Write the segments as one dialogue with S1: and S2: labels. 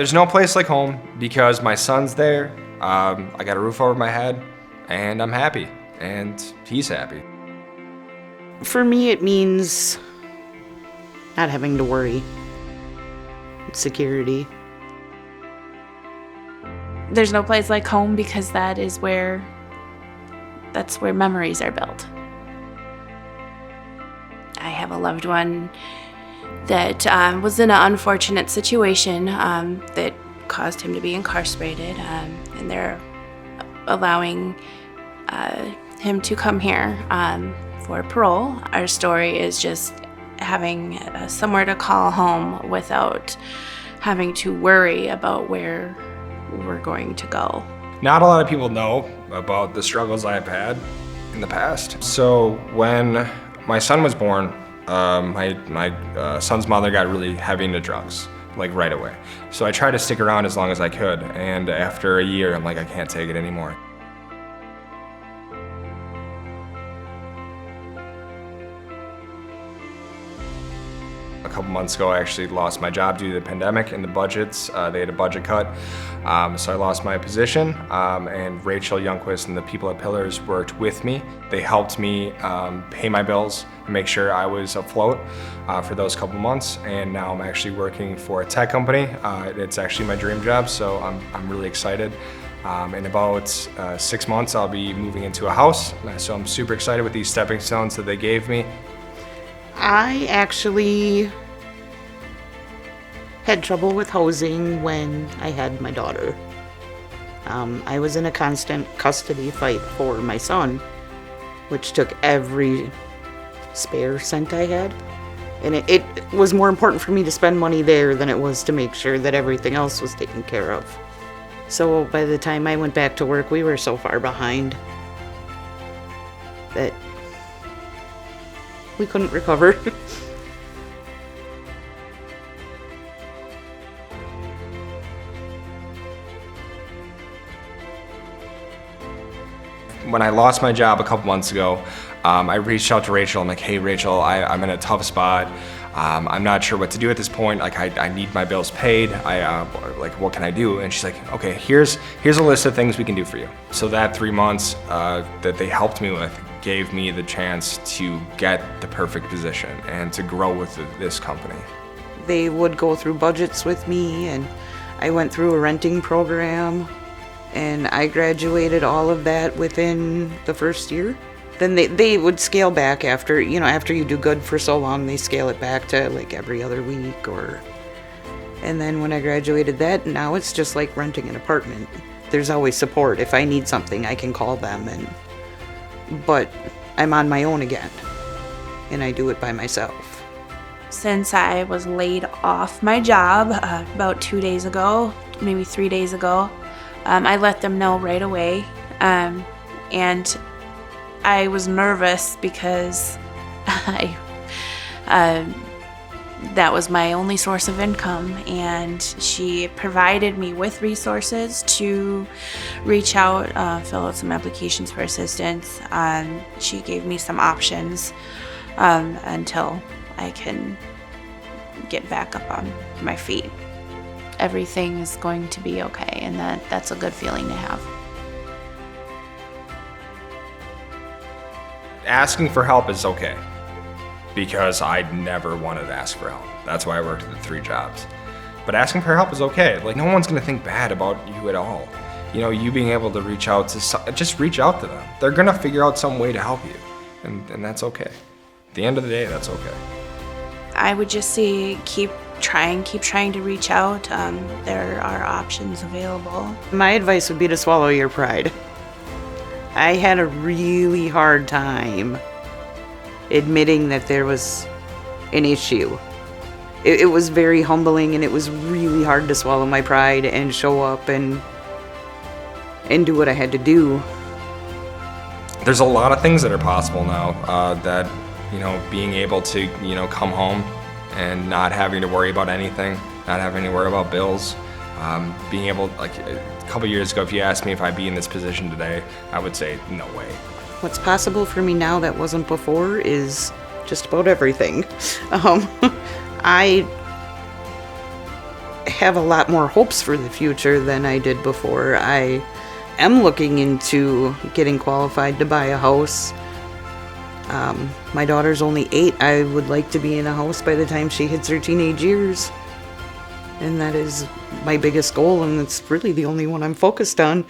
S1: There's no place like home because my son's there, I got a roof over my head, and I'm happy, and he's happy.
S2: For me, it means not having to worry. Security.
S3: There's no place like home because that's where memories are built. I have a loved one that was in an unfortunate situation that caused him to be incarcerated, and they're allowing him to come here for parole. Our story is just having somewhere to call home without having to worry about where we're going to go.
S1: Not a lot of people know about the struggles I've had in the past. So when my son was born, my son's mother got really heavy into drugs, like right away. So I tried to stick around as long as I could, and after a year, I'm like, I can't take it anymore. A couple months ago, I actually lost my job due to the pandemic and the budgets. They had a budget cut, so I lost my position, and Rachel Youngquist and the people at Pillars worked with me. They helped me pay my bills and make sure I was afloat for those couple months, and now I'm actually working for a tech company. It's actually my dream job, so I'm really excited. In about 6 months, I'll be moving into a house, so I'm super excited with these stepping stones that they gave me.
S2: I actually had trouble with housing when I had my daughter. I was in a constant custody fight for my son, which took every spare cent I had. And it was more important for me to spend money there than it was to make sure that everything else was taken care of. So by the time I went back to work, we were so far behind that we couldn't recover.
S1: When I lost my job a couple months ago, I reached out to Rachel. I'm like, hey Rachel, I'm in a tough spot. I'm not sure what to do at this point. Like I need my bills paid. Like what can I do? And she's like, okay, here's a list of things we can do for you. So that 3 months that they helped me with gave me the chance to get the perfect position and to grow with this company.
S2: They would go through budgets with me, and I went through a renting program, and I graduated all of that within the first year. Then they would scale back after you do good for so long, they scale it back to like every other week and then when I graduated that, now it's just like renting an apartment. There's always support. If I need something, I can call them, but I'm on my own again, and I do it by myself.
S3: Since I was laid off my job about 2 days ago, maybe 3 days ago, I let them know right away, and I was nervous because that was my only source of income, and she provided me with resources to reach out, fill out some applications for assistance. She gave me some options until I can get back up on my feet. Everything is going to be okay, and that's a good feeling to have.
S1: Asking for help is okay, because I never wanted to ask for help. That's why I worked at the 3 jobs. But asking for help is okay. Like, no one's gonna think bad about you at all. You know, you being able to reach out to just reach out to them. They're gonna figure out some way to help you, and that's okay. At the end of the day, that's okay.
S3: I would just say keep trying to reach out. There are options available.
S2: My advice would be to swallow your pride. I had a really hard time admitting that there was an issue. It was very humbling, and it was really hard to swallow my pride and show up and do what I had to do.
S1: There's a lot of things that are possible now, that, being able to, come home and not having to worry about anything, not having to worry about bills, being able, like a couple years ago, if you asked me if I'd be in this position today, I would say no way.
S2: What's possible for me now that wasn't before is just about everything. I have a lot more hopes for the future than I did before. I am looking into getting qualified to buy a house. My daughter's only 8. I would like to be in a house by the time she hits her teenage years. And that is my biggest goal, and it's really the only one I'm focused on.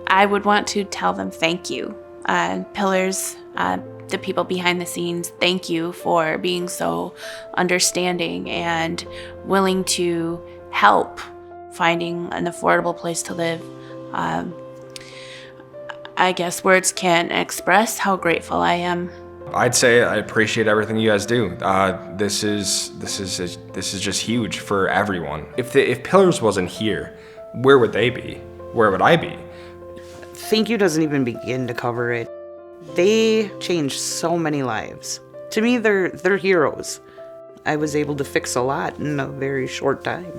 S3: I would want to tell them thank you. Pillars, the people behind the scenes, thank you for being so understanding and willing to help finding an affordable place to live. I guess words can't express how grateful I am.
S1: I'd say I appreciate everything you guys do. This is just huge for everyone. If Pillars wasn't here, where would they be? Where would I be?
S2: Thank you doesn't even begin to cover it. They changed so many lives. To me, they're heroes. I was able to fix a lot in a very short time.